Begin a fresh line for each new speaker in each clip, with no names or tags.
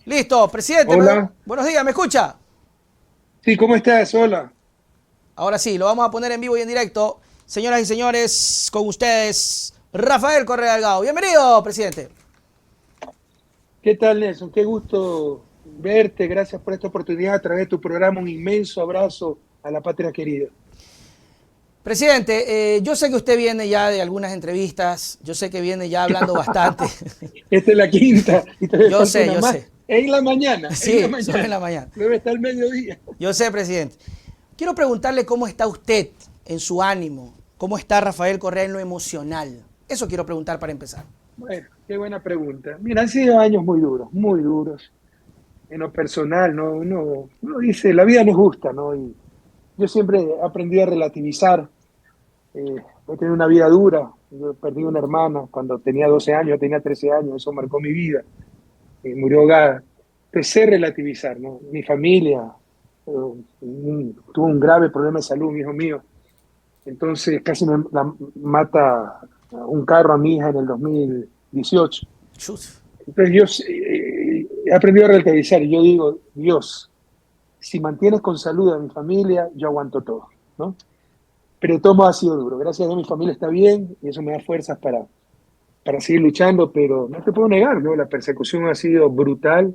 Listo, presidente,
Hola.
buenos días, ¿me escucha?
Sí, ¿cómo estás? Hola.
Ahora sí, lo vamos a poner en vivo y en directo. Señoras y señores, con ustedes, Rafael Correa Delgado. Bienvenido, presidente.
¿Qué tal, Nelson? Qué gusto verte. Gracias por esta oportunidad a través de tu programa. Un inmenso abrazo a la patria querida.
Presidente, yo sé que usted viene ya de algunas entrevistas, yo sé que viene ya hablando bastante.
Esta es la quinta y todavía
Yo
falta
sé,
una
yo
más.
sé.
En la mañana, en la
Sí, son en
mañana.
la mañana.
Luego está el mediodía.
Yo sé, presidente. Quiero preguntarle cómo está usted en su ánimo, cómo está Rafael Correa en lo emocional. Eso quiero preguntar para empezar.
Bueno, qué buena pregunta. Mira, han sido años muy duros, muy duros. En lo personal, ¿no? Uno dice, la vida no es justa, ¿no? Y yo siempre he aprendido a relativizar. He tenido una vida dura. Yo perdí una hermana cuando tenía 12 años, yo tenía 13 años, eso marcó mi vida. Murió ahogada. Empecé a relativizar, ¿no? Mi familia tuvo un grave problema de salud, un hijo mío. Entonces casi me mata un carro a mi hija en el 2018.
Chus.
Entonces yo he aprendido a relativizar y yo digo, Dios, si mantienes con salud a mi familia, yo aguanto todo, ¿no? Pero todo ha sido duro. Gracias a Dios mi familia está bien y eso me da fuerzas para seguir luchando, pero no te puedo negar, ¿no? La persecución ha sido brutal,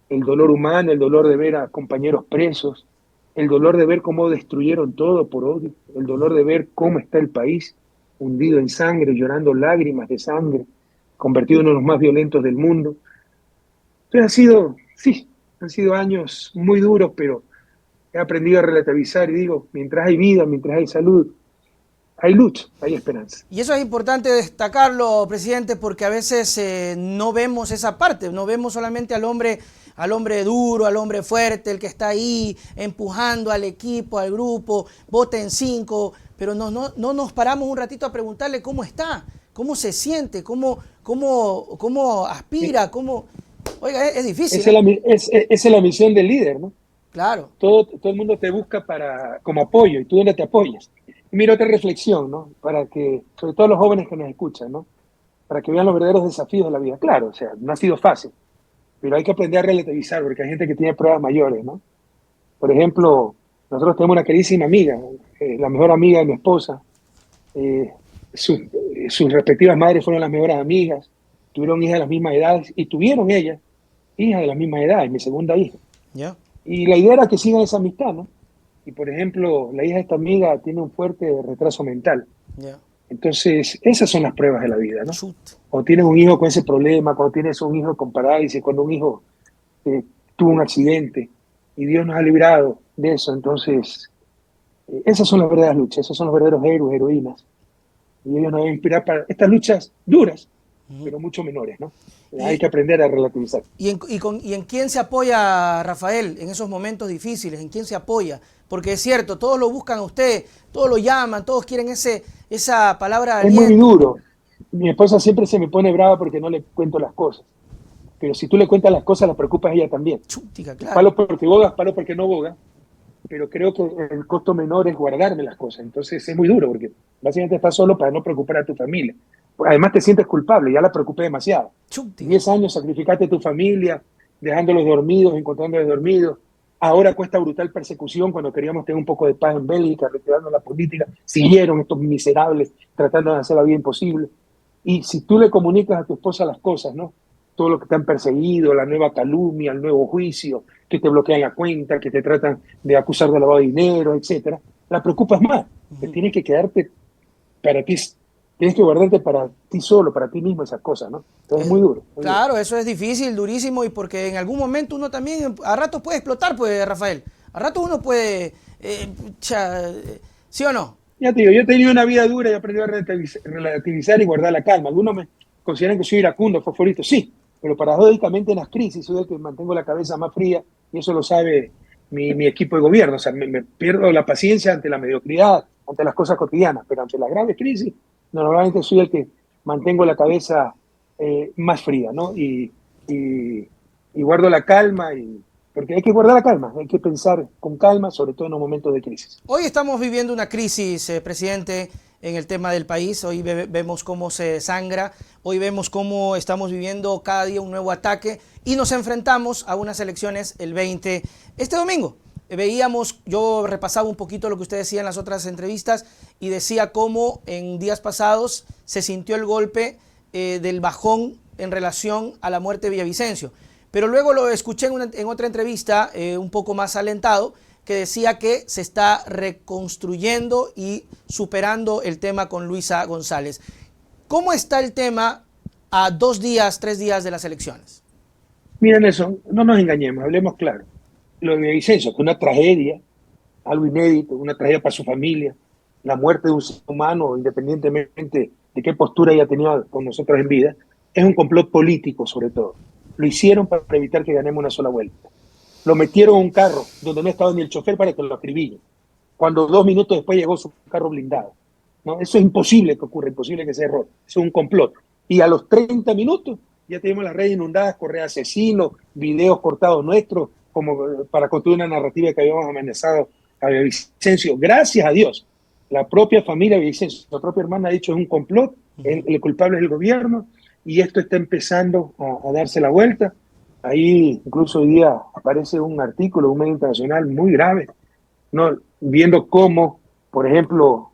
el dolor humano, el dolor de ver a compañeros presos, el dolor de ver cómo destruyeron todo por odio, el dolor de ver cómo está el país hundido en sangre, llorando lágrimas de sangre, convertido en uno de los más violentos del mundo. Entonces sí, han sido años muy duros, pero he aprendido a relativizar y digo, mientras hay vida, mientras hay salud, hay lucha, hay esperanza.
Y eso es importante destacarlo, presidente, porque a veces no vemos esa parte, no vemos solamente al hombre duro, al hombre fuerte, el que está ahí empujando al equipo, al grupo, voten cinco, pero no nos paramos un ratito a preguntarle cómo está, cómo se siente, cómo aspira, cómo... Oiga, es difícil,
Esa es
¿eh?
esa es la misión del líder, ¿no?
Claro.
Todo el mundo te busca como apoyo y tú dónde te apoyas. Y mira otra reflexión, ¿no? Para que, sobre todo los jóvenes que nos escuchan, ¿no? Para que vean los verdaderos desafíos de la vida. Claro, o sea, no ha sido fácil, pero hay que aprender a relativizar porque hay gente que tiene pruebas mayores, ¿no? Por ejemplo, nosotros tenemos una queridísima amiga, la mejor amiga de mi esposa. eh, sus respectivas madres fueron las mejores amigas, tuvieron hijas de las mismas edades y tuvieron ellas hijas de las mismas edades, mi segunda hija.
¿Ya?
Y la idea era que sigan esa amistad, ¿no? Y por ejemplo, la hija de esta amiga tiene un fuerte retraso mental.
¿Ya?
Entonces, esas son las pruebas de la vida, ¿no?
Chut.
Cuando tienes un hijo con ese problema, cuando tienes un hijo con parálisis, cuando un hijo tuvo un accidente y Dios nos ha librado de eso, entonces, esas son las verdaderas luchas, esos son los verdaderos héroes, heroínas. Y ellos nos deben inspirar para estas luchas duras, pero mucho menores, ¿no? Hay
Y,
que aprender a relativizar.
¿Y en quién se apoya Rafael en esos momentos difíciles? ¿En quién se apoya? Porque es cierto, todos lo buscan a usted, todos lo llaman, todos quieren esa palabra de
Es muy
aliento.
duro. Mi esposa siempre se me pone brava porque no le cuento las cosas. Pero si tú le cuentas las cosas, la preocupas a ella también.
Chútica, claro.
Palo porque bogas, palo porque no boga. Pero creo que el costo menor es guardarme las cosas. Entonces es muy duro porque básicamente estás solo para no preocupar a tu familia. Además te sientes culpable, ya la preocupé demasiado.
Chútica.
10 años sacrificaste a tu familia, dejándolos dormidos, encontrándolos dormidos. Ahora cuesta brutal persecución cuando queríamos tener un poco de paz en Bélgica, retirando la política. Siguieron estos miserables tratando de hacer la vida imposible. Y si tú le comunicas a tu esposa las cosas, ¿no? Todo lo que te han perseguido, la nueva calumnia, el nuevo juicio, que te bloquean la cuenta, que te tratan de acusar de lavado de dinero, etcétera, la preocupas más. Te tienes que quedarte para ti, tienes que guardarte para ti solo, para ti mismo esas cosas, ¿no? Entonces es muy duro, muy duro.
Claro, eso es difícil, durísimo, y porque en algún momento uno también, a ratos puede explotar, pues, Rafael. A ratos uno puede, ¿sí o no?
Ya te digo, yo he tenido una vida dura y he aprendido a relativizar y guardar la calma. Algunos me consideran que soy iracundo, fosforito, sí, pero paradójicamente en las crisis soy el que mantengo la cabeza más fría y eso lo sabe mi equipo de gobierno. O sea, me pierdo la paciencia ante la mediocridad, ante las cosas cotidianas, pero ante las graves crisis, normalmente soy el que mantengo la cabeza más fría, ¿no? Y guardo la calma, porque hay que guardar la calma, hay que pensar con calma, sobre todo en los momentos de crisis.
Hoy estamos viviendo una crisis, presidente. en el tema del país. Hoy vemos cómo se desangra, hoy vemos cómo estamos viviendo cada día un nuevo ataque y nos enfrentamos a unas elecciones el 20, este domingo. Veíamos, yo repasaba un poquito lo que usted decía en las otras entrevistas y decía cómo en días pasados se sintió el golpe del bajón en relación a la muerte de Villavicencio. Pero luego lo escuché en otra entrevista un poco más alentado, que decía que se está reconstruyendo y superando el tema con Luisa González. ¿Cómo está el tema a 2 días, 3 días de las elecciones?
Mira, Nelson, no nos engañemos, hablemos claro. Lo de Villavicencio fue una tragedia, algo inédito, una tragedia para su familia, la muerte de un ser humano, independientemente de qué postura haya tenido con nosotros en vida, es un complot político sobre todo. Lo hicieron para evitar que ganemos una sola vuelta. Lo metieron en un carro donde no estaba ni el chofer para que lo acribillen, cuando 2 minutos después llegó su carro blindado. ¿No? Eso es imposible que ocurra, imposible que sea error. Eso es un complot. Y a los 30 minutos ya tenemos las redes inundadas, correos asesinos, videos cortados nuestros, como para construir una narrativa que habíamos amenazado a Villavicencio. Gracias a Dios, la propia familia de Villavicencio, la propia hermana ha dicho es un complot, el culpable es el gobierno, y esto está empezando a darse la vuelta. Ahí incluso hoy día aparece un artículo de un medio internacional muy grave, ¿no? Viendo cómo, por ejemplo,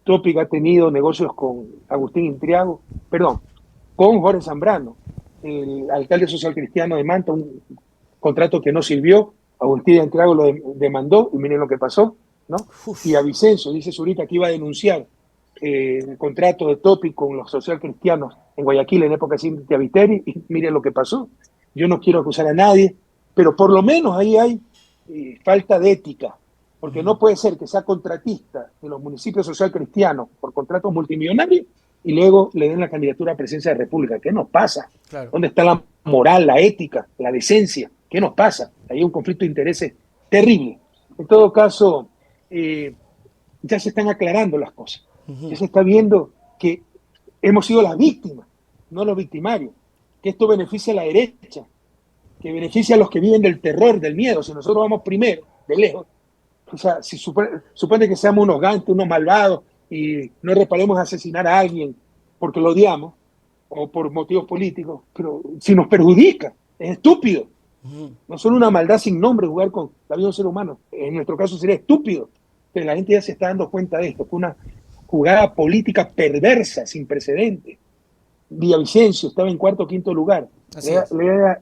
Topic ha tenido negocios con Agustín Intriago, perdón, con Jorge Zambrano, el alcalde social cristiano de Manta, un contrato que no sirvió. Agustín Intriago lo demandó y miren lo que pasó, ¿no?
Uf.
Y a Vicencio, dice Zurita que iba a denunciar el contrato de Topic con los social cristianos en Guayaquil en época de Cintia Viteri, y miren lo que pasó. Yo no quiero acusar a nadie, pero por lo menos ahí hay falta de ética, porque no puede ser que sea contratista de los municipios social cristianos por contratos multimillonarios y luego le den la candidatura a presidencia de la República. ¿Qué nos pasa?
Claro.
¿Dónde está la moral, la ética, la decencia? ¿Qué nos pasa? Hay un conflicto de intereses terrible. En todo caso, ya se están aclarando las cosas. Ya se está viendo que hemos sido las víctimas, no los victimarios, que esto beneficia a la derecha, que beneficia a los que viven del terror, del miedo. Si nosotros vamos primero, de lejos, o sea, si supone que seamos unos gantes, unos malvados, y no reparemos a asesinar a alguien porque lo odiamos o por motivos políticos, pero si nos perjudica, es estúpido. No solo una maldad sin nombre jugar con la vida de un ser humano, en nuestro caso sería estúpido, pero la gente ya se está dando cuenta de esto, fue una jugada política perversa, sin precedentes. Villavicencio estaba en 4º o 5º lugar,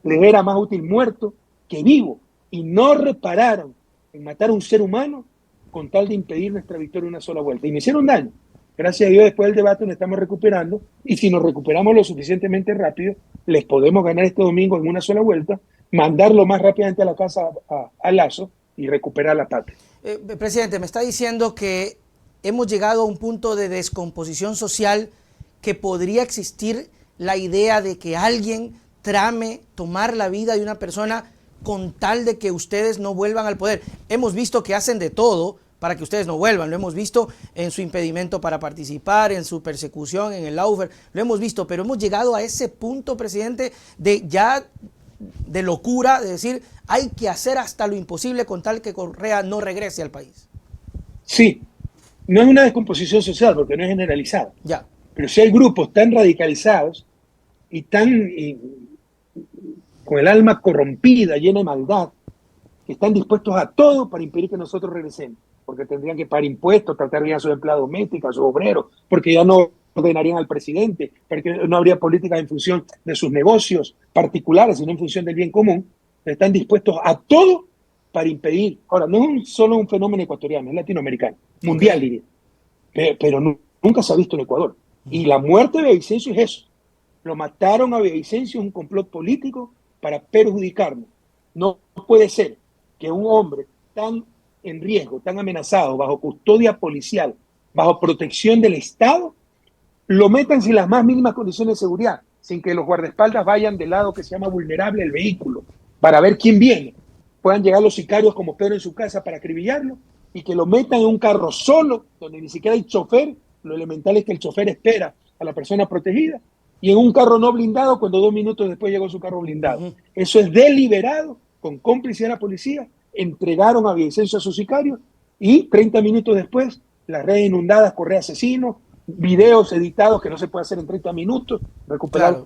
le era más útil muerto que vivo, y no repararon en matar a un ser humano con tal de impedir nuestra victoria en una sola vuelta. Y me hicieron daño. Gracias a Dios, después del debate nos estamos recuperando, y si nos recuperamos lo suficientemente rápido, les podemos ganar este domingo en una sola vuelta, mandarlo más rápidamente a la casa a Lazo y recuperar la patria.
Presidente, me está diciendo que hemos llegado a un punto de descomposición social, que podría existir la idea de que alguien trame tomar la vida de una persona con tal de que ustedes no vuelvan al poder. Hemos visto que hacen de todo para que ustedes no vuelvan, lo hemos visto en su impedimento para participar, en su persecución, en el lawfare, lo hemos visto, pero hemos llegado a ese punto, presidente, de locura, de decir, hay que hacer hasta lo imposible con tal que Correa no regrese al país.
Sí, no es una descomposición social porque no es generalizada.
Ya.
Pero si hay grupos tan radicalizados y tan con el alma corrompida, llena de maldad, que están dispuestos a todo para impedir que nosotros regresemos, porque tendrían que pagar impuestos, tratar bien a sus empleados domésticos, a sus obreros, porque ya no ordenarían al presidente, porque no habría políticas en función de sus negocios particulares, sino en función del bien común. Están dispuestos a todo para impedir. Ahora, no es solo un fenómeno ecuatoriano, es latinoamericano, mundial diría, pero nunca se ha visto en Ecuador. Y la muerte de Villavicencio es eso. Lo mataron a Villavicencio, es un complot político para perjudicarnos. No puede ser que un hombre tan en riesgo, tan amenazado, bajo custodia policial, bajo protección del Estado, lo metan sin las más mínimas condiciones de seguridad, sin que los guardaespaldas vayan del lado que se llama vulnerable del vehículo, para ver quién viene. Puedan llegar los sicarios como Pedro en su casa para acribillarlo, y que lo metan en un carro solo, donde ni siquiera hay chofer. Lo elemental es que el chofer espera a la persona protegida, y en un carro no blindado cuando 2 minutos después llegó su carro blindado. Eso es deliberado, con cómplicidad de la policía. Entregaron a Villavicencio a sus sicarios y 30 minutos después las redes inundadas, correa asesino, videos editados que no se puede hacer en 30 minutos, recopilar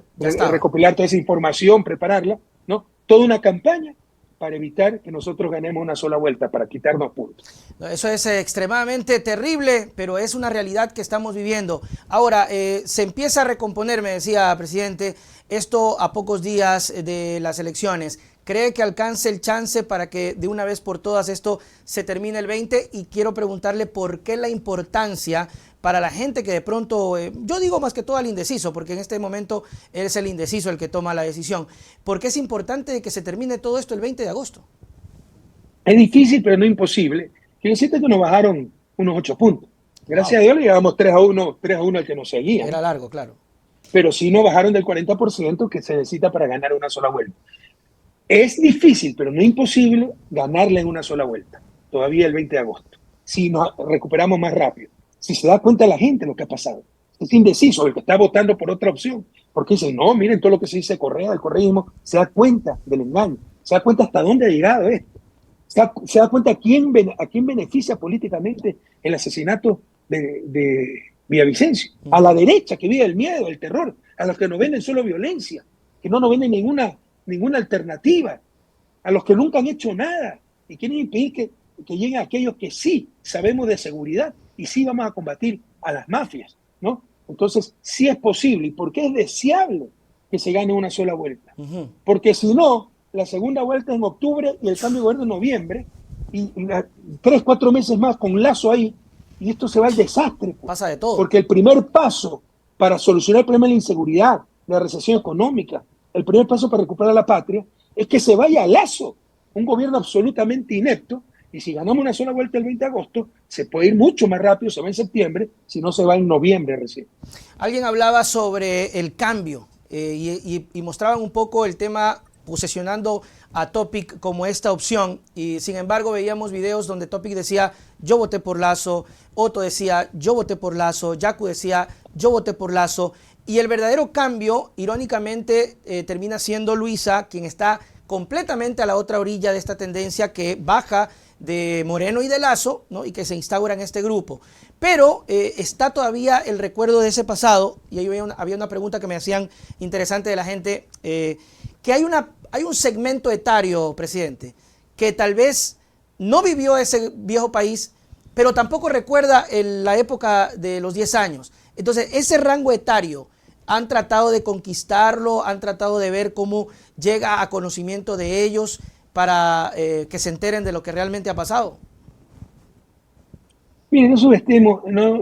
toda esa información, prepararla, ¿no? Toda una campaña para evitar que nosotros ganemos una sola vuelta, para quitarnos puntos.
Eso es extremadamente terrible, pero es una realidad que estamos viviendo. Ahora, se empieza a recomponer, me decía, presidente, esto a pocos días de las elecciones. ¿Cree que alcance el chance para que de una vez por todas esto se termine el 20? Y quiero preguntarle por qué la importancia para la gente que de pronto, yo digo más que todo al indeciso, porque en este momento es el indeciso el que toma la decisión. ¿Por qué es importante que se termine todo esto el 20 de agosto?
Es difícil, pero no imposible. Quiero decirte que nos bajaron unos 8 puntos. Gracias a Dios le llevamos 3-1 al que nos seguía.
Era largo, claro.
Pero sí nos bajaron del 40% que se necesita para ganar una sola vuelta. Es difícil, pero no imposible ganarle en una sola vuelta, todavía el 20 de agosto, si nos recuperamos más rápido. Si se da cuenta la gente lo que ha pasado. Es indeciso el que está votando por otra opción, porque dice, no, miren todo lo que se dice Correa, el correísmo, se da cuenta del engaño, se da cuenta hasta dónde ha llegado esto, se da cuenta a quién beneficia políticamente el asesinato de Villavicencio, a la derecha que vive el miedo, el terror, a los que nos venden solo violencia, que no nos venden ninguna alternativa, a los que nunca han hecho nada y quieren impedir que lleguen aquellos que sí sabemos de seguridad y sí vamos a combatir a las mafias, ¿no? Entonces, sí es posible. ¿Y por qué es deseable que se gane una sola vuelta? Porque si no, la segunda vuelta es en octubre y el cambio de gobierno en noviembre, y 3-4 meses más con Lazo ahí, y esto se va al desastre.
Pasa de todo.
Porque el primer paso para solucionar el problema de la inseguridad, la recesión económica, el primer paso para recuperar la patria, es que se vaya a Lazo, un gobierno absolutamente inepto, y si ganamos una sola vuelta el 20 de agosto, se puede ir mucho más rápido, se va en septiembre, si no se va en noviembre recién.
Alguien hablaba sobre el cambio y mostraban un poco el tema posesionando a Topic como esta opción, y sin embargo veíamos videos donde Topic decía yo voté por Lazo, Otto decía yo voté por Lazo, Yacu decía yo voté por Lazo, y el verdadero cambio, irónicamente, termina siendo Luisa, quien está completamente a la otra orilla de esta tendencia que baja de Moreno y de Lazo, ¿no? Y que se instaura en este grupo. Pero está todavía el recuerdo de ese pasado, y ahí había una pregunta que me hacían interesante de la gente, que hay un segmento etario, presidente, que tal vez no vivió ese viejo país, pero tampoco recuerda la época de los 10 años. Entonces, ese rango etario, ¿han tratado de conquistarlo? ¿Han tratado de ver cómo llega a conocimiento de ellos para que se enteren de lo que realmente ha pasado?
Mire, no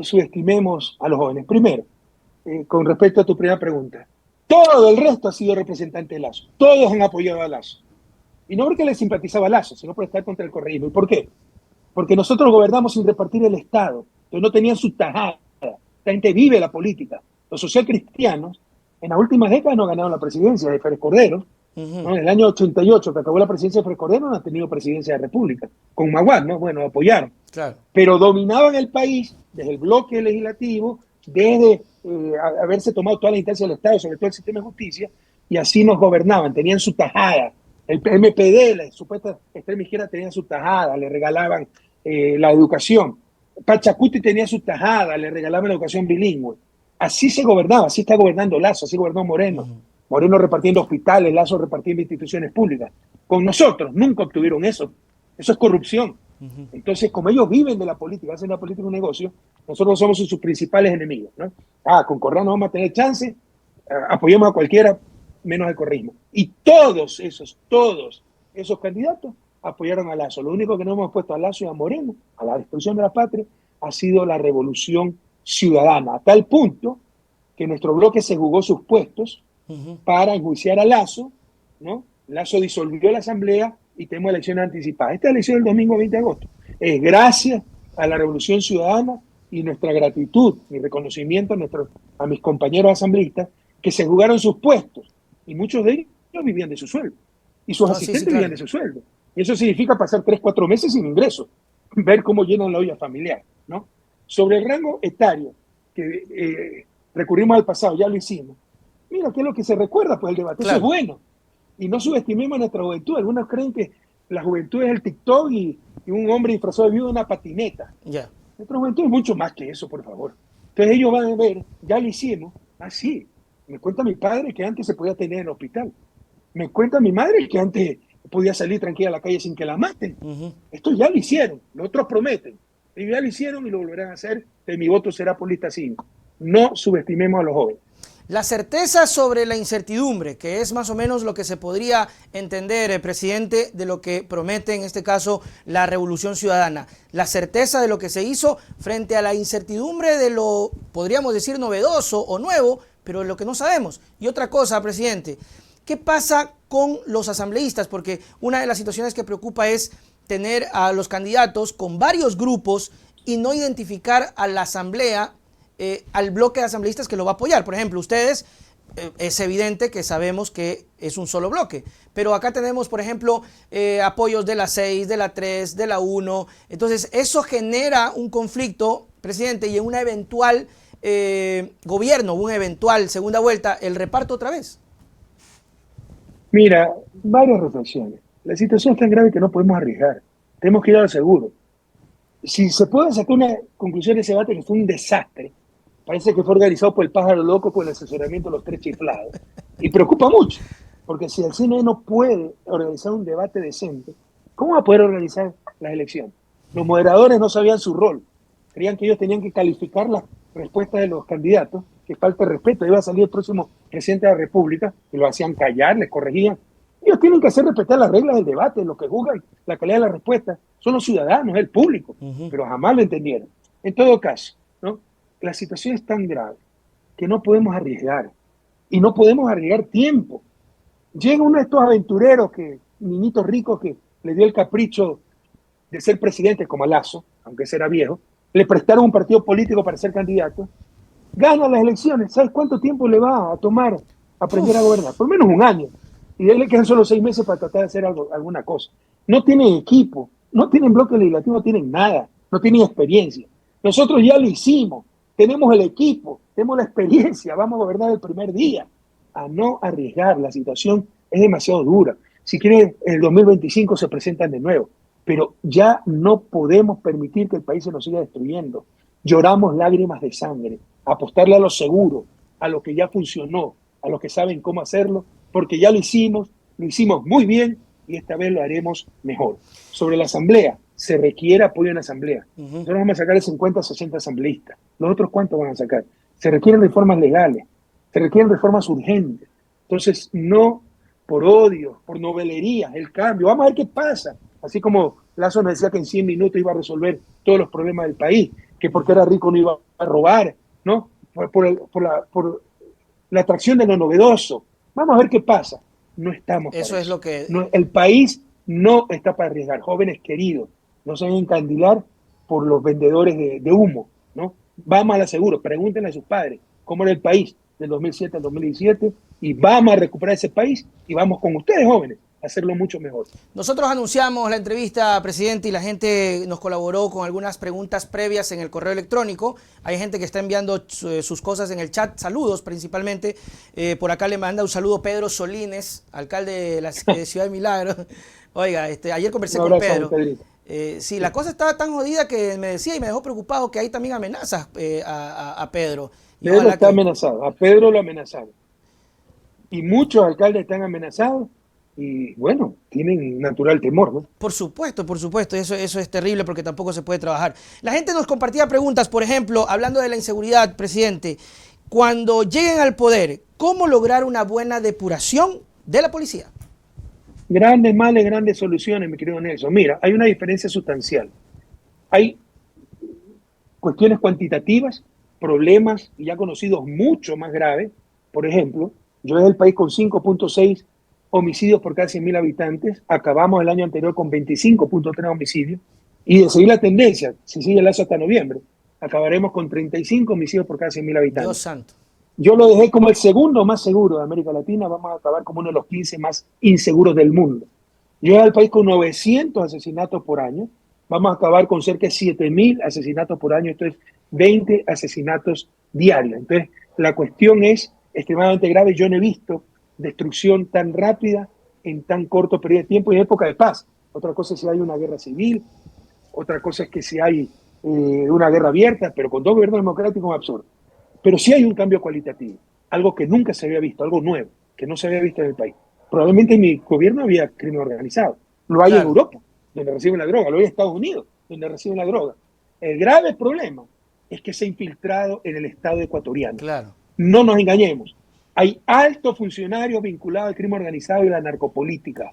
subestimemos a los jóvenes. Primero, con respecto a tu primera pregunta, todo el resto ha sido representante de Lazo. Todos han apoyado a Lazo. Y no porque les simpatizaba a Lazo, sino por estar contra el correísmo. ¿Y por qué? Porque nosotros gobernamos sin repartir el Estado. Entonces no tenían su tajada. La gente vive la política. Los socialcristianos en las últimas décadas no ganaron la presidencia de Félix Cordero. ¿No? En el año 88, que acabó la presidencia de Félix Cordero, no han tenido presidencia de la República. Con Maguad, ¿no? Bueno, apoyaron.
Claro.
Pero dominaban el país desde el bloque legislativo, desde haberse tomado toda la instancia del Estado, sobre todo el sistema de justicia, y así nos gobernaban, tenían su tajada. El MPD, la supuesta extrema izquierda, tenían su tajada, le regalaban la educación. Pachacuti tenía su tajada, le regalaban la educación bilingüe. Así se gobernaba, así está gobernando Lazo, así gobernó Moreno. Moreno repartiendo hospitales, Lazo repartiendo instituciones públicas. Con nosotros nunca obtuvieron eso. Eso es corrupción. Entonces, como ellos viven de la política, hacen la política un negocio, nosotros somos sus principales enemigos, ¿no? Con Correa no vamos a tener chance, apoyemos a cualquiera menos al correísmo. Y todos esos candidatos apoyaron a Lazo. Lo único que no hemos puesto a Lazo y a Moreno, a la destrucción de la patria, ha sido la revolución ciudadana, a tal punto que nuestro bloque se jugó sus puestos para enjuiciar a Lazo, ¿no? Lazo disolvió la asamblea y tenemos elecciones anticipadas. Esta elección del domingo 20 de agosto es gracias a la revolución ciudadana y nuestra gratitud y reconocimiento a mis compañeros asambleístas que se jugaron sus puestos, y muchos de ellos vivían de su sueldo y sus asistentes vivían de su sueldo, y eso significa pasar 3-4 meses sin ingresos, ver cómo llenan la olla familiar, ¿no? Sobre el rango etario que recurrimos al pasado, ya lo hicimos. Mira, ¿qué es lo que se recuerda? Pues el debate, claro. Eso es bueno. Y no subestimemos a nuestra juventud. Algunos creen que la juventud es el TikTok y un hombre disfrazado de viuda en una patineta. Nuestra juventud es mucho más que eso, por favor. Entonces ellos van a ver, ya lo hicimos, así. Me cuenta mi padre que antes se podía tener en el hospital. Me cuenta mi madre que antes podía salir tranquila a la calle sin que la maten.
Ujú.
Esto ya lo hicieron, los otros prometen. Ellos ya lo hicieron y lo volverán a hacer. De mi voto será por lista 5. No subestimemos a los jóvenes.
La certeza sobre la incertidumbre, que es más o menos lo que se podría entender, presidente, de lo que promete en este caso la Revolución Ciudadana. La certeza de lo que se hizo frente a la incertidumbre de lo, podríamos decir, novedoso o nuevo, pero lo que no sabemos. Y otra cosa, presidente, ¿qué pasa con los asambleístas? Porque una de las situaciones que preocupa es tener a los candidatos con varios grupos y no identificar a la asamblea, al bloque de asambleístas que lo va a apoyar. Por ejemplo, ustedes, es evidente que sabemos que es un solo bloque, pero acá tenemos, por ejemplo, apoyos de la 6, de la 3, de la 1. Entonces, eso genera un conflicto, presidente, y en una eventual gobierno, una eventual segunda vuelta, el reparto otra vez.
Mira, varias reflexiones. La situación es tan grave que no podemos arriesgar. Tenemos que ir al seguro. Si se puede sacar una conclusión de ese debate que fue un desastre, parece que fue organizado por el pájaro loco con el asesoramiento de los tres chiflados. Y preocupa mucho, porque si el CNE no puede organizar un debate decente, ¿cómo va a poder organizar las elecciones? Los moderadores no sabían su rol. Creían que ellos tenían que calificar las respuestas de los candidatos, que falta de respeto. Iba a salir el próximo presidente de la República, y lo hacían callar, les corregían. Ellos tienen que hacer respetar las reglas del debate, los que juzgan la calidad de la respuesta son los ciudadanos, el público, pero jamás lo entendieron. En todo caso, ¿no? La situación es tan grave que no podemos arriesgar y no podemos arriesgar tiempo. Llega uno de estos aventureros, niñitos ricos que le dio el capricho de ser presidente como a Lazo, aunque ese era viejo, le prestaron un partido político para ser candidato, gana las elecciones. ¿Sabes cuánto tiempo le va a tomar aprender a gobernar? Por menos un año. Y a él le quedan solo 6 meses para tratar de hacer alguna cosa. No tienen equipo, no tienen bloque legislativo, no tienen nada, no tienen experiencia. Nosotros ya lo hicimos, tenemos el equipo, tenemos la experiencia, vamos a gobernar el primer día. A no arriesgar, la situación es demasiado dura. Si quieren, en el 2025 se presentan de nuevo, pero ya no podemos permitir que el país se nos siga destruyendo. Lloramos lágrimas de sangre, apostarle a lo seguro, a lo que ya funcionó, a los que saben cómo hacerlo, porque ya lo hicimos muy bien y esta vez lo haremos mejor. Sobre la asamblea, se requiere apoyo en la asamblea. Nosotros vamos a sacar de 50 a 60 asambleístas. ¿Los otros cuántos van a sacar? Se requieren reformas legales, se requieren reformas urgentes. Entonces, no por odio, por novelería, el cambio. Vamos a ver qué pasa. Así como Lazo nos decía que en 100 minutos iba a resolver todos los problemas del país, que porque era rico no iba a robar, ¿no? Por la atracción de lo novedoso. Vamos a ver qué pasa. No estamos para
Eso es lo que...
No, el país no está para arriesgar. Jóvenes queridos, no se van a encandilar por los vendedores de humo, ¿no? Vamos a la seguro, pregúntenle a sus padres cómo era el país del 2007 al 2017 y vamos a recuperar ese país y vamos con ustedes, jóvenes, a hacerlo mucho mejor.
Nosotros anunciamos la entrevista, presidente, y la gente nos colaboró con algunas preguntas previas en el correo electrónico. Hay gente que está enviando sus cosas en el chat, saludos principalmente. Por acá le manda un saludo Pedro Solines, alcalde de la Ciudad de Milagro. Oiga, ayer conversé con Pedro. Sí, la cosa estaba tan jodida que me decía y me dejó preocupado que hay también amenazas a Pedro. Y
Pedro está amenazado, a Pedro lo amenazaron. Y muchos alcaldes están amenazados y, bueno, tienen natural temor, ¿no?
Por supuesto, eso es terrible porque tampoco se puede trabajar. La gente nos compartía preguntas, por ejemplo, hablando de la inseguridad, presidente, cuando lleguen al poder, ¿cómo lograr una buena depuración de la policía?
Grandes males, grandes soluciones, mi querido Nelson. Mira, hay una diferencia sustancial. Hay cuestiones cuantitativas, problemas ya conocidos mucho más graves. Por ejemplo, yo es el país con 5.6 homicidios por cada 100.000 habitantes. Acabamos el año anterior con 25.3 homicidios. Y de seguir la tendencia, si sigue el Lazo hasta noviembre, acabaremos con 35 homicidios por cada 100.000 habitantes.
Dios santo.
Yo lo dejé como el segundo más seguro de América Latina. Vamos a acabar como uno de los 15 más inseguros del mundo. Yo al país con 900 asesinatos por año. Vamos a acabar con cerca de 7.000 asesinatos por año. Esto es 20 asesinatos diarios. Entonces, la cuestión es extremadamente grave. Yo no he visto destrucción tan rápida en tan corto periodo de tiempo y en época de paz. Otra cosa es si hay una guerra civil. Otra cosa es que si hay una guerra abierta, pero con dos gobiernos democráticos es absurdo. Pero sí hay un cambio cualitativo, algo que nunca se había visto, algo nuevo, que no se había visto en el país. Probablemente en mi gobierno había crimen organizado. Lo hay en
Claro,
Europa, donde reciben la droga. Lo hay en Estados Unidos, donde reciben la droga. El grave problema es que se ha infiltrado en el Estado ecuatoriano.
claro.
No nos engañemos. Hay altos funcionarios vinculados al crimen organizado y la narcopolítica.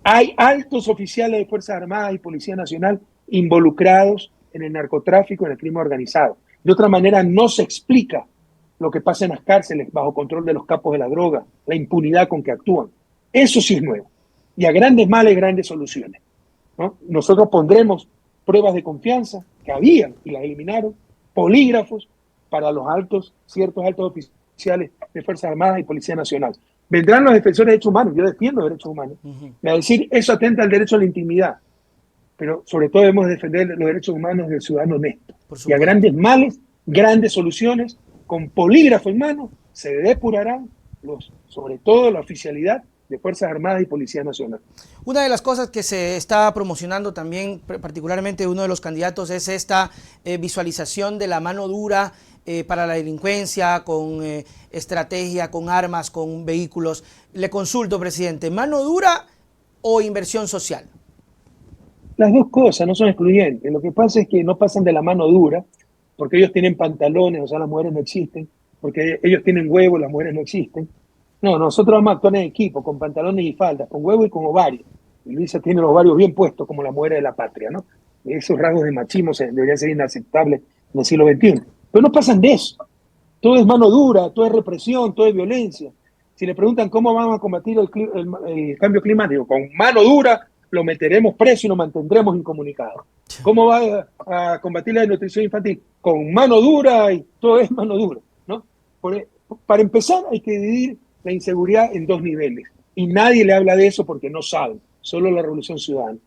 Hay altos oficiales de Fuerzas Armadas y Policía Nacional involucrados en el narcotráfico, en el crimen organizado. De otra manera, no se explica lo que pasa en las cárceles bajo control de los capos de la droga, la impunidad con que actúan. Eso sí es nuevo. Y a grandes males, grandes soluciones, ¿no? Nosotros pondremos pruebas de confianza que habían y las eliminaron, polígrafos para los ciertos altos oficiales de Fuerzas Armadas y Policía Nacional. Vendrán los defensores de derechos humanos, yo defiendo los derechos humanos, a decir, eso atenta al derecho a la intimidad, pero sobre todo debemos defender los derechos humanos del ciudadano honesto. Y a grandes males, grandes soluciones, con polígrafo en mano, se depurarán sobre todo la oficialidad de Fuerzas Armadas y Policía Nacional.
Una de las cosas que se está promocionando también, particularmente uno de los candidatos, es esta visualización de la mano dura para la delincuencia, con estrategia, con armas, con vehículos. Le consulto, presidente, ¿mano dura o inversión social?
Las dos cosas no son excluyentes. Lo que pasa es que no pasan de la mano dura, porque ellos tienen pantalones, o sea, las mujeres no existen, porque ellos tienen huevos, las mujeres no existen. No, nosotros vamos a actuar en equipo, con pantalones y faldas, con huevo y con ovarios. Y Luisa tiene los ovarios bien puestos, como las mujeres de la patria, ¿no? Esos rasgos de machismo deberían ser inaceptables en el siglo XXI. Pero no pasan de eso. Todo es mano dura, todo es represión, todo es violencia. Si le preguntan cómo vamos a combatir el cambio climático, con mano dura lo meteremos preso y lo mantendremos incomunicado. ¿Cómo va a combatir la desnutrición infantil? Con mano dura y todo es mano dura, ¿no? Para empezar hay que dividir la inseguridad en dos niveles y nadie le habla de eso porque no sabe, solo la Revolución Ciudadana.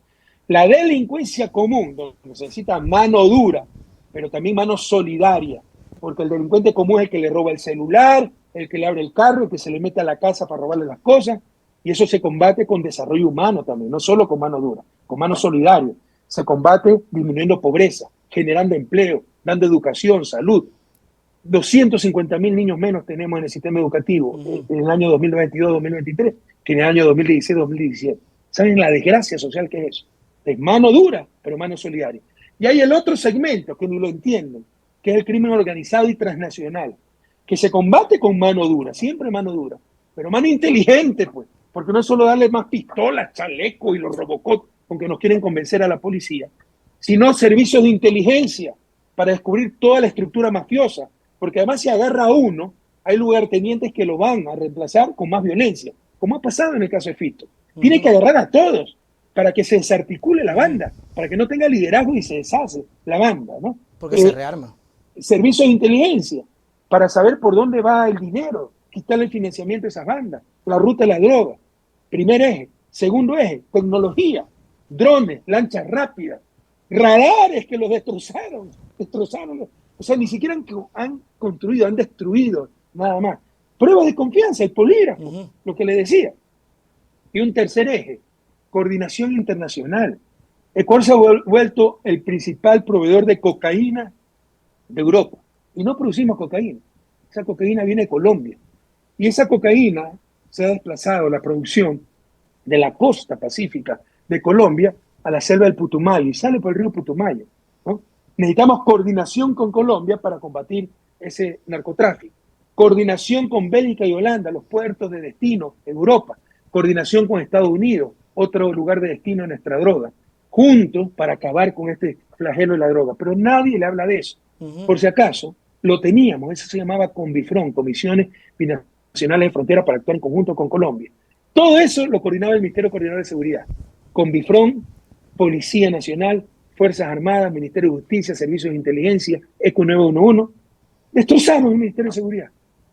La delincuencia común, donde se necesita mano dura, pero también mano solidaria, porque el delincuente común es el que le roba el celular, el que le abre el carro, el que se le mete a la casa para robarle las cosas, y eso se combate con desarrollo humano también, no solo con mano dura, con mano solidaria. Se combate disminuyendo pobreza, generando empleo, dando educación, salud. 250.000 niños menos tenemos en el sistema educativo en el año 2022-2023 que en el año 2016-2017. ¿Saben la desgracia social que es eso? Es mano dura, pero mano solidaria. Y hay el otro segmento que ni lo entienden, que es el crimen organizado y transnacional, que se combate con mano dura, siempre mano dura, pero mano inteligente, pues, porque no es solo darle más pistolas, chalecos y los Robocop con que nos quieren convencer a la policía, sino servicios de inteligencia para descubrir toda la estructura mafiosa, porque además si agarra a uno, hay lugartenientes que lo van a reemplazar con más violencia, como ha pasado en el caso de Fito. Tiene que agarrar a todos para que se desarticule la banda, para que no tenga liderazgo y se deshace la banda, ¿no?
Porque se rearma.
Servicios de inteligencia para saber por dónde va el dinero, quitarle el financiamiento a esas bandas, la ruta de la droga. Primer eje. Segundo eje, tecnología, drones, lanchas rápidas, radares que los destrozaron. O sea, ni siquiera han construido, han destruido, nada más. Pruebas de confianza, el polígrafo, lo que le decía. Y un tercer eje, coordinación internacional. Ecuador se ha vuelto el principal proveedor de cocaína de Europa. Y no producimos cocaína. Esa cocaína viene de Colombia. Y esa cocaína se ha desplazado, la producción, de la costa pacífica de Colombia a la selva del Putumayo y sale por el río Putumayo, ¿no? Necesitamos coordinación con Colombia para combatir ese narcotráfico. Coordinación con Bélgica y Holanda, los puertos de destino, Europa. Coordinación con Estados Unidos, otro lugar de destino de nuestra droga. Juntos para acabar con este flagelo de la droga. Pero nadie le habla de eso. Por si acaso, lo teníamos. Eso se llamaba CONVIFRON, Comisiones Binacionales de Frontera para actuar en conjunto con Colombia. Todo eso lo coordinaba el Ministerio Coordinador de Seguridad. CONVIFRON, Policía Nacional, Fuerzas Armadas, Ministerio de Justicia, Servicios de Inteligencia, ECO 911. Destrozaron el Ministerio de Seguridad.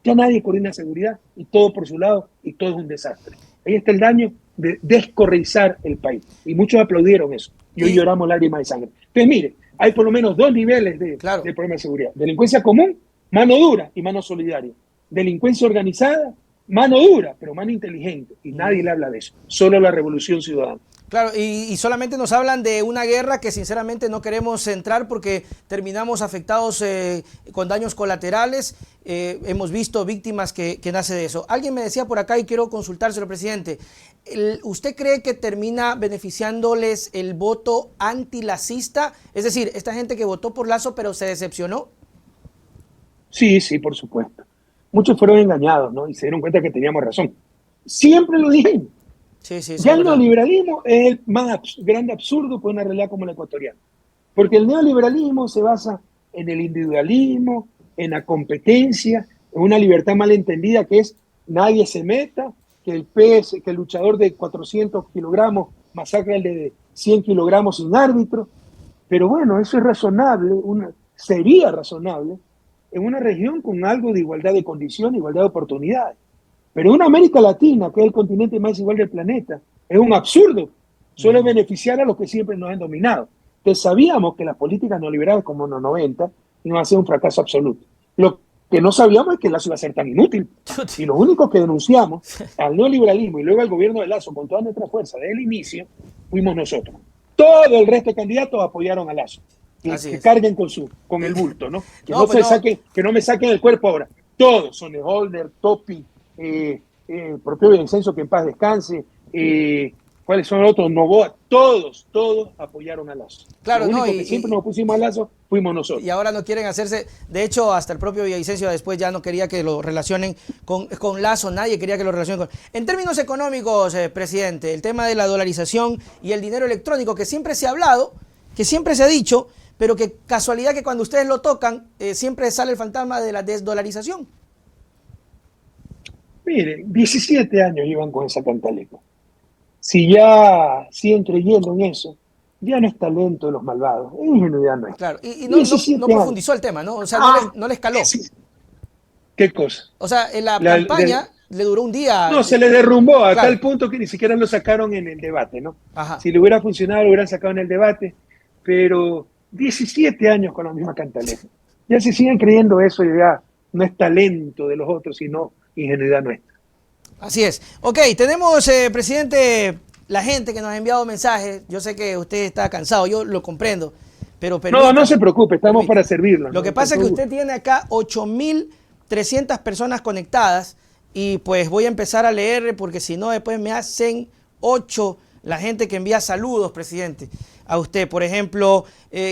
Ya nadie coordina seguridad y todo por su lado y todo es un desastre. Ahí está el daño de descorreizar el país. Y muchos aplaudieron eso. Y hoy lloramos lágrimas de sangre. Entonces, mire, hay por lo menos dos niveles de problema de seguridad. Delincuencia común, mano dura y mano solidaria. Delincuencia organizada, mano dura, pero mano inteligente. Y nadie le habla de eso. Solo la Revolución Ciudadana.
Claro, y solamente nos hablan de una guerra que sinceramente no queremos entrar porque terminamos afectados con daños colaterales. Hemos visto víctimas que nace de eso. Alguien me decía por acá y quiero consultárselo, presidente. ¿Usted cree que termina beneficiándoles el voto antilacista? Es decir, esta gente que votó por Lazo pero se decepcionó.
Sí, sí, por supuesto. Muchos fueron engañados, ¿no? Y se dieron cuenta que teníamos razón. Siempre lo dije.
Sí, sí, eso
Ya
es
el
verdad.
neoliberalismo es el más grande absurdo por una realidad como la ecuatoriana. Porque el neoliberalismo se basa en el individualismo, en la competencia, en una libertad malentendida que es nadie se meta, que el pez, que el luchador de 400 kilogramos masacra al de 100 kilogramos sin árbitro. Pero bueno, eso es razonable, sería razonable en una región con algo de igualdad de condiciones, igualdad de oportunidades. Pero en América Latina, que es el continente más igual del planeta, es un absurdo. Suele beneficiar a los que siempre nos han dominado. Entonces sabíamos que las políticas neoliberales como en los 90 iban a ser un fracaso absoluto. Lo que no sabíamos es que Lazo iba a ser tan inútil. Y los únicos que denunciamos al neoliberalismo y luego al gobierno de Lazo con toda nuestra fuerza desde el inicio, fuimos nosotros. Todo el resto de candidatos apoyaron a Lazo. Que carguen con el bulto, ¿no? Que no, que no me saquen el cuerpo ahora. Todos, Sonneholder, Topi, propio Vicencio, que en paz descanse, ¿cuáles son los otros? Novoa, todos apoyaron a Lazo.
Claro,
Lo único
no,
que siempre nos pusimos a Lazo fuimos nosotros.
Y ahora no quieren hacerse, de hecho, hasta el propio Villavicencio después ya no quería que lo relacionen con Lazo, nadie quería que lo relacionen con... En términos económicos, presidente, el tema de la dolarización y el dinero electrónico, que siempre se ha hablado, que siempre se ha dicho, pero que casualidad que cuando ustedes lo tocan, siempre sale el fantasma de la desdolarización.
Mire, 17 años llevan con esa cantaleta. Si ya siguen creyendo en eso, ya no es talento de los malvados, es ingenuidad nuestra.
Claro, y no profundizó el tema, ¿no? O sea, no le escaló.
Sí. ¿Qué cosa?
O sea, en la campaña le duró un día.
No, se le derrumbó a tal punto que ni siquiera lo sacaron en el debate, ¿no?
Ajá.
Si le hubiera funcionado, lo hubieran sacado en el debate, pero 17 años con la misma cantaleta. Ya si siguen creyendo eso, ya no es talento de los otros, sino ingenuidad nuestra.
Así es. Ok, tenemos, presidente, la gente que nos ha enviado mensajes. Yo sé que usted está cansado, yo lo comprendo, pero
no se preocupe, estamos para servirlo.
Lo que pasa es que usted tiene acá 8.300 personas conectadas y pues voy a empezar a leer porque si no después me hacen 8 la gente que envía saludos, presidente, a usted. Por ejemplo,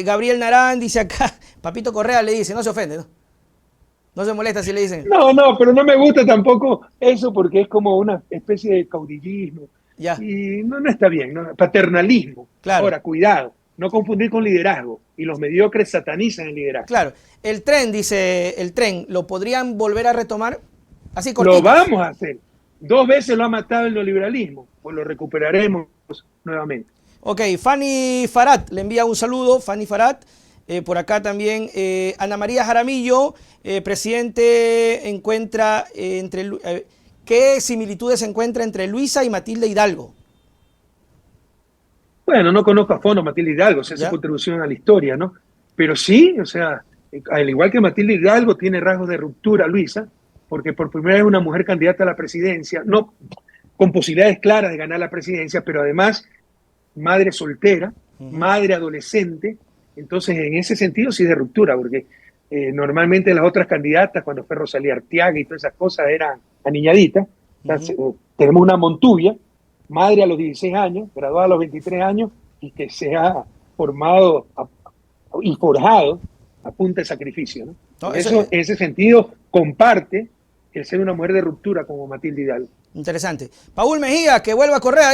Gabriel Narán dice acá, Papito Correa le dice, no se ofende, ¿no? No se molesta si le dicen.
No, pero no me gusta tampoco eso porque es como una especie de caudillismo.
Ya.
Y no está bien, ¿no? Paternalismo.
Claro.
Ahora, cuidado, no confundir con liderazgo. Y los mediocres satanizan el liderazgo.
Claro. El tren, dice, ¿lo podrían volver a retomar? Así cortito.
Lo vamos a hacer. 2 veces lo ha matado el neoliberalismo. Pues lo recuperaremos nuevamente.
Ok, Fanny Farad le envía un saludo. Fanny Farad. Por acá también Ana María Jaramillo, presidente, encuentra ¿qué similitudes encuentra entre Luisa y Matilde Hidalgo?
Bueno, no conozco a fondo a Matilde Hidalgo, o sea, su contribución a la historia, ¿no? Pero sí, o sea, al igual que Matilde Hidalgo, tiene rasgos de ruptura Luisa, porque por primera vez una mujer candidata a la presidencia, no con posibilidades claras de ganar la presidencia, pero además madre soltera, madre adolescente. Entonces, en ese sentido sí de ruptura, porque normalmente las otras candidatas, cuando fue Rosalía Arteaga y todas esas cosas, eran aniñaditas. Tenemos una Montuvia, madre a los 16 años, graduada a los 23 años, y que se ha formado y forjado a punta de sacrificio, ¿no? En ese sentido, comparte el ser una mujer de ruptura como Matilde Hidalgo.
Interesante. Paul Mejía, que vuelva a Correa,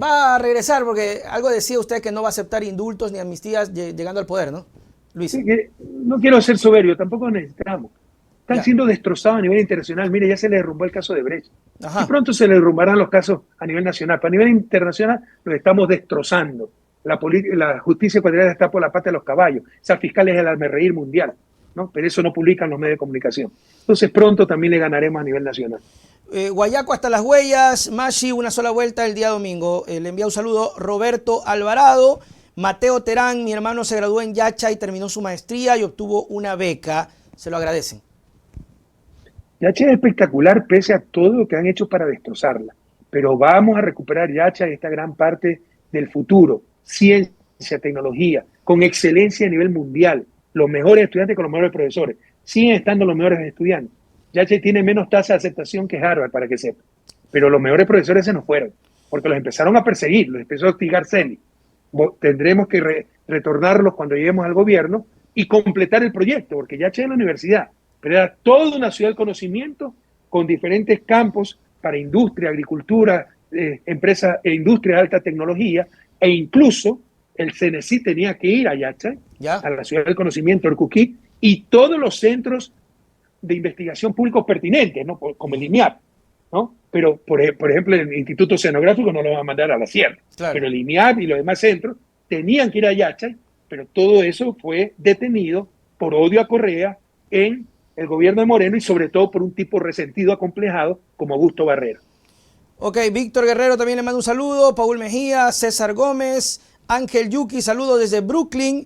va a regresar porque algo decía usted que no va a aceptar indultos ni amnistías llegando al poder, ¿no? Luis.
Sí, no quiero ser soberbio, tampoco necesitamos. Están siendo destrozados a nivel internacional. Mire, ya se le derrumbó el caso de Brecht. Y pronto se le derrumbarán los casos a nivel nacional. Pero a nivel internacional los estamos destrozando. La justicia ecuatoriana está por la pata de los caballos. Esa fiscal es el hazmerreír mundial, ¿no? Pero eso no publican los medios de comunicación. Entonces pronto también le ganaremos a nivel nacional.
Guayaco hasta las huellas, Mashi, una sola vuelta el día domingo. Le envía un saludo Roberto Alvarado. Mateo Terán, mi hermano se graduó en Yacha y terminó su maestría y obtuvo una beca. Se lo agradecen.
Yacha es espectacular pese a todo lo que han hecho para destrozarla. pero vamos a recuperar Yacha, esta gran parte del futuro, ciencia, tecnología, con excelencia a nivel mundial, los mejores estudiantes con los mejores profesores, siguen estando los mejores estudiantes. Yacha tiene menos tasa de aceptación que Harvard, para que sepa, pero los mejores profesores se nos fueron, porque los empezaron a perseguir, los empezó a hostigar CENI. Tendremos que retornarlos cuando lleguemos al gobierno y completar el proyecto, porque Yacha es la universidad, pero era toda una ciudad del conocimiento con diferentes campos para industria, agricultura, empresas e industria de alta tecnología, e incluso el CNESI tenía que ir a Yacha, a la ciudad del conocimiento, el Cuquí, y todos los centros de investigación públicos pertinentes, ¿no? Como el INIAP, ¿no? Pero, por ejemplo, el Instituto Oceanográfico no lo va a mandar a la sierra, claro. Pero el INIAP y los demás centros tenían que ir a Yacha, pero todo eso fue detenido por odio a Correa en el gobierno de Moreno y sobre todo por un tipo resentido, acomplejado como Augusto Barrera.
Ok, Víctor Guerrero también le manda un saludo, Paul Mejía, César Gómez, Ángel Yuki, saludos desde Brooklyn.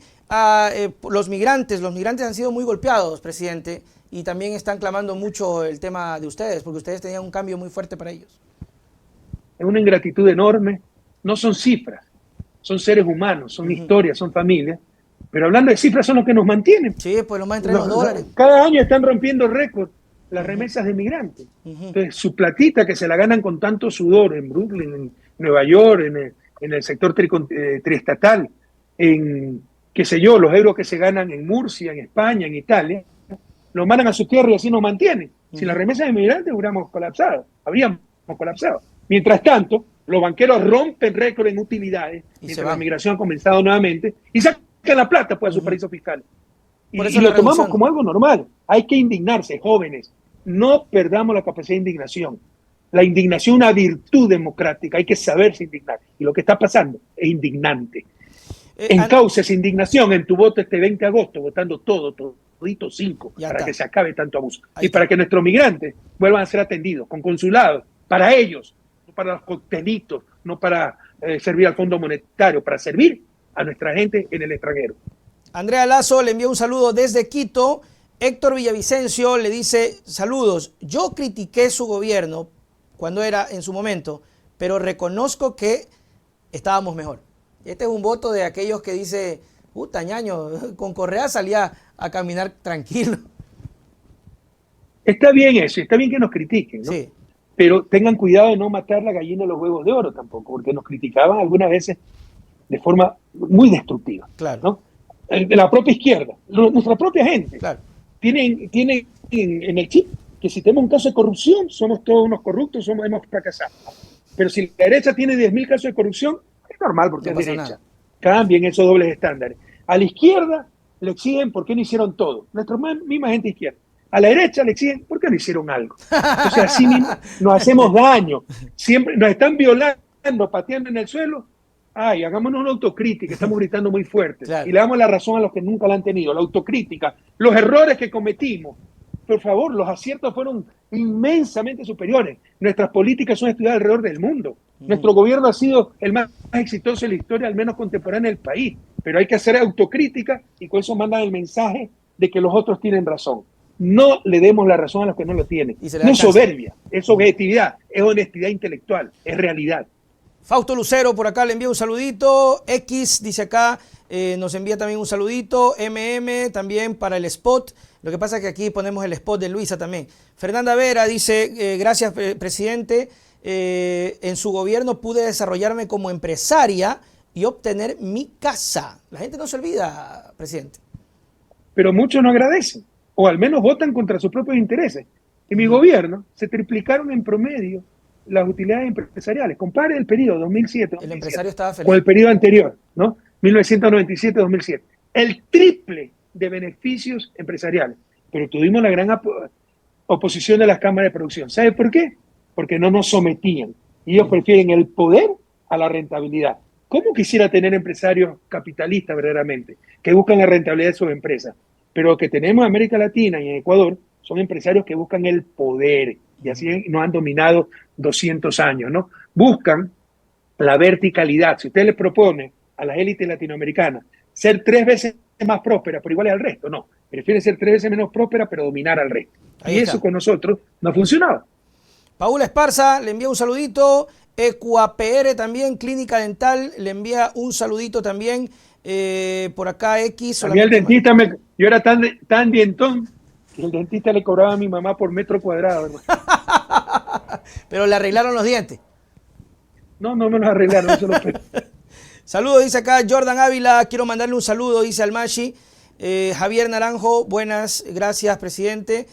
Los migrantes han sido muy golpeados, presidente, y también están clamando mucho el tema de ustedes, porque ustedes tenían un cambio muy fuerte para ellos.
Es una ingratitud enorme, no son cifras, son seres humanos, son historias, son familias, pero hablando de cifras son los que nos mantienen.
Sí, pues los más entre los dólares.
Cada año están rompiendo récord las remesas de migrantes. Entonces, su platita que se la ganan con tanto sudor en Brooklyn, en Nueva York, en el sector triestatal, en, qué sé yo, los euros que se ganan en Murcia, en España, en Italia, los mandan a su tierra y así nos mantienen. Sin las remesas de migrantes habríamos colapsado. Mientras tanto, los banqueros rompen récord en utilidades, mientras la migración ha comenzado nuevamente, y sacan la plata pues, a sus paraísos fiscales. Y lo tomamos como algo normal. Hay que indignarse, jóvenes. No perdamos la capacidad de indignación. La indignación es una virtud democrática. Hay que saberse indignar. Y lo que está pasando es indignante. Encauce esa indignación en tu voto este 20 de agosto, votando todito 5, para que se acabe tanto abuso. Y para que nuestros migrantes vuelvan a ser atendidos con consulados, para ellos, no para los coctelitos, no para servir al Fondo Monetario, para servir a nuestra gente en el extranjero.
Andrea Lazo le envía un saludo desde Quito. Héctor Villavicencio le dice, saludos, yo critiqué su gobierno cuando era en su momento, pero reconozco que estábamos mejor. Este es un voto de aquellos que dice, puta ñaño, con Correa salía a caminar tranquilo.
Está bien eso, está bien que nos critiquen, ¿no?
Sí.
Pero tengan cuidado de no matar la gallina de los huevos de oro tampoco, porque nos criticaban algunas veces de forma muy destructiva,
claro,
¿no? De la propia izquierda, nuestra propia gente,
claro,
tiene en el chip que si tenemos un caso de corrupción, somos todos unos corruptos, hemos fracasado. Pero si la derecha tiene 10.000 casos de corrupción, es normal porque no es derecha. Nada. Cambien esos dobles estándares. A la izquierda le exigen por qué no hicieron todo. Nuestra misma gente izquierda. A la derecha le exigen por qué no hicieron algo. O sea, así mismo nos hacemos daño. Siempre nos están violando, pateando en el suelo. Ay, hagámonos una autocrítica, estamos gritando muy fuerte. Claro. Y le damos la razón a los que nunca la han tenido. La autocrítica, los errores que cometimos. Por favor, los aciertos fueron inmensamente superiores. Nuestras políticas son estudiadas alrededor del mundo. Nuestro gobierno ha sido el más exitoso en la historia, al menos contemporánea del país. Pero hay que hacer autocrítica y con eso mandan el mensaje de que los otros tienen razón. No le demos la razón a los que no lo tienen. No es soberbia, es objetividad, es honestidad intelectual, es realidad.
Fausto Lucero por acá le envía un saludito. X dice acá, nos envía también un saludito. MM también para el spot. Lo que pasa es que aquí ponemos el spot de Luisa también. Fernanda Vera dice, gracias presidente, en su gobierno pude desarrollarme como empresaria y obtener mi casa. La gente no se olvida, presidente.
Pero muchos no agradecen, o al menos votan contra sus propios intereses. En mi gobierno se triplicaron en promedio las utilidades empresariales. Compare el periodo 2007,
el empresario estaba feliz,
con el periodo anterior, ¿no? 1997-2007. El triple de beneficios empresariales. Pero tuvimos la gran oposición de las cámaras de producción. ¿Sabe por qué? Porque no nos sometían. Y ellos prefieren el poder a la rentabilidad. ¿Cómo quisiera tener empresarios capitalistas verdaderamente que buscan la rentabilidad de sus empresas? Pero lo que tenemos en América Latina y en Ecuador son empresarios que buscan el poder. Y así nos han dominado 200 años, ¿no? Buscan la verticalidad. Si usted le propone a las élites latinoamericanas ser 3 veces más próspera, pero iguales al resto, no. Prefiere ser 3 veces menos próspera, pero dominar al resto. Y eso con nosotros no ha funcionado.
Paula Esparza le envía un saludito. EcuaPR también, Clínica Dental, le envía un saludito también. Por acá X.
A mí el dentista, yo era tan dientón que el dentista le cobraba a mi mamá por metro cuadrado, hermano.
Pero le arreglaron los dientes.
No, no me los arreglaron, eso lo
Saludos, dice acá Jordan Ávila, quiero mandarle un saludo, dice Almashi. Javier Naranjo, buenas, gracias, presidente.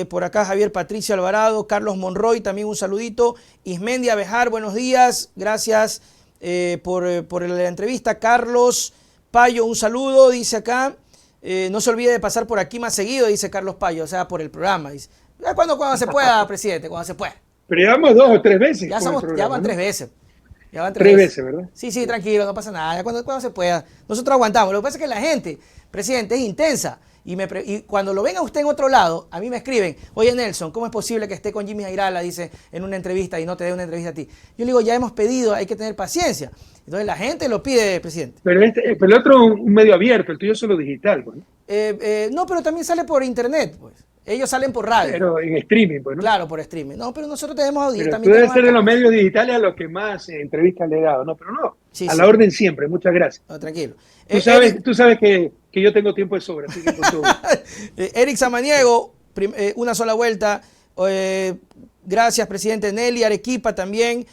Por acá Javier Patricio Alvarado, Carlos Monroy, también un saludito. Ismendia Bejar, buenos días, gracias por la entrevista. Carlos Payo, un saludo, dice acá. No se olvide de pasar por aquí más seguido, dice Carlos Payo, o sea, por el programa. Dice, cuando se pueda, presidente, cuando se pueda.
Pero llevamos 2 o 3 veces.
Ya van 3 veces.
Ya van 3 veces, ¿verdad?
Sí, tranquilo, no pasa nada. Ya cuando se pueda. Nosotros aguantamos. Lo que pasa es que la gente, presidente, es intensa. Y cuando lo venga usted en otro lado, a mí me escriben, oye Nelson, ¿cómo es posible que esté con Jimmy Airala, dice, en una entrevista y no te dé una entrevista a ti? Yo le digo, ya hemos pedido, hay que tener paciencia. Entonces la gente lo pide, presidente.
Pero el otro es un medio abierto, el tuyo es solo digital, pues, ¿no?
No, pero también sale por internet, pues. Ellos salen por radio.
Pero en streaming, pues, ¿no?
Claro, por streaming. No, pero nosotros tenemos audiencia.
Tú debes ser de los medios digitales a los que más entrevistas le he dado, ¿no? Pero no, sí, a la orden siempre, muchas gracias.
No, tranquilo.
Tú sabes que yo tengo tiempo de sobra, así que con todo.
Eric Samaniego, una sola vuelta. Gracias, presidente. Nelly Arequipa también.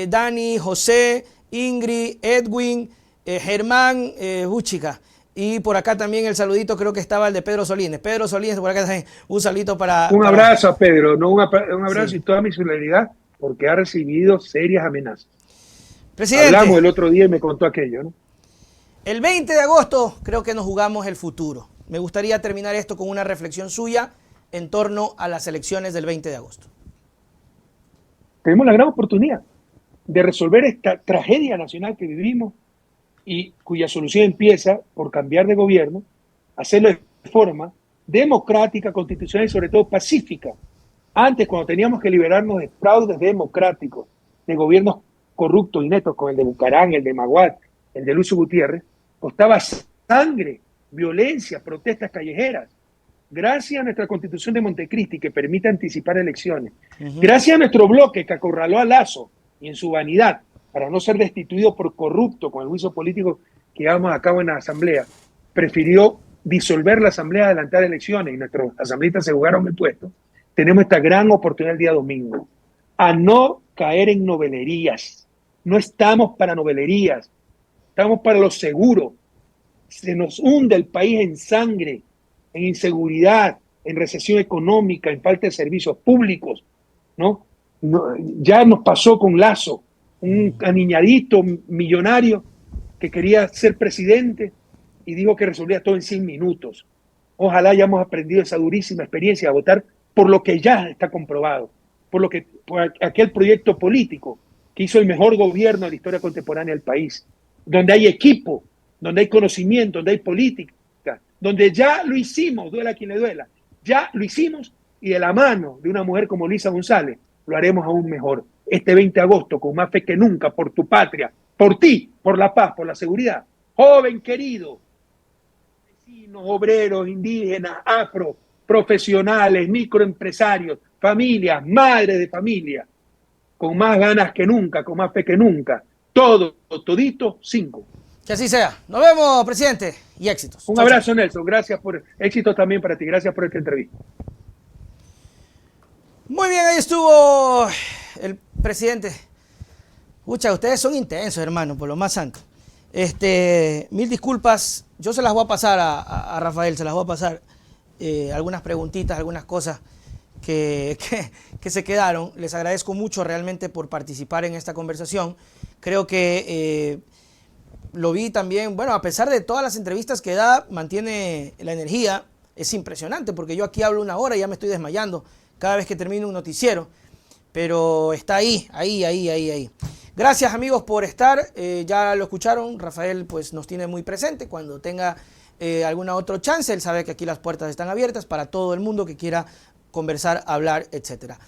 Dani, José, Ingrid, Edwin, Germán, Búchica. Y por acá también el saludito, creo que estaba el de Pedro Solines. Pedro Solines, por acá también un saludito para...
Un abrazo a Pedro, ¿no? Un abrazo y toda mi solidaridad, porque ha recibido serias amenazas.
Presidente,
hablamos el otro día y me contó aquello, ¿no?
El 20 de agosto creo que nos jugamos el futuro. Me gustaría terminar esto con una reflexión suya en torno a las elecciones del 20 de agosto.
Tenemos la gran oportunidad de resolver esta tragedia nacional que vivimos y cuya solución empieza por cambiar de gobierno, hacerlo de forma democrática, constitucional y sobre todo pacífica. Antes, cuando teníamos que liberarnos de fraudes democráticos, de gobiernos corruptos y netos, como el de Bucarán, el de Maguad, el de Lucio Gutiérrez, costaba sangre, violencia, protestas callejeras. Gracias a nuestra Constitución de Montecristi, que permite anticipar elecciones, gracias a nuestro bloque que acorraló a Lasso y en su vanidad, para no ser destituido por corrupto con el juicio político que llevamos a cabo en la Asamblea, prefirió disolver la Asamblea, adelantar elecciones y nuestros asambleístas se jugaron el puesto. Tenemos esta gran oportunidad el día domingo a no caer en novelerías. No estamos para novelerías, estamos para lo seguro. Se nos hunde el país en sangre, en inseguridad, en recesión económica, en falta de servicios públicos, ¿no? Ya nos pasó con Lasso, un aniñadito millonario que quería ser presidente y dijo que resolvía todo en 100 minutos. Ojalá hayamos aprendido esa durísima experiencia a votar por lo que ya está comprobado, por aquel proyecto político que hizo el mejor gobierno de la historia contemporánea del país, donde hay equipo, donde hay conocimiento, donde hay política, donde ya lo hicimos, duela a quien le duela, ya lo hicimos y de la mano de una mujer como Luisa González lo haremos aún mejor. Este 20 de agosto, con más fe que nunca, por tu patria, por ti, por la paz, por la seguridad. Joven querido, vecinos, obreros, indígenas, afro, profesionales, microempresarios, familias, madres de familia, con más ganas que nunca, con más fe que nunca. Todo, todito, 5.
Que así sea. Nos vemos, presidente, y éxitos.
Un abrazo, Nelson. Gracias por éxitos también para ti. Gracias por esta entrevista.
Muy bien, ahí estuvo el presidente. Pucha, ustedes son intensos, hermano, por lo más santo. Mil disculpas. Yo se las voy a pasar a Rafael, se las voy a pasar algunas preguntitas, algunas cosas que se quedaron. Les agradezco mucho realmente por participar en esta conversación. Creo que lo vi también, bueno, a pesar de todas las entrevistas que da, mantiene la energía. Es impresionante porque yo aquí hablo 1 hora y ya me estoy desmayando cada vez que termino un noticiero. Pero está ahí. Gracias, amigos, por estar. Ya lo escucharon, Rafael pues nos tiene muy presente. Cuando tenga alguna otra chance, él sabe que aquí las puertas están abiertas para todo el mundo que quiera conversar, hablar, etcétera.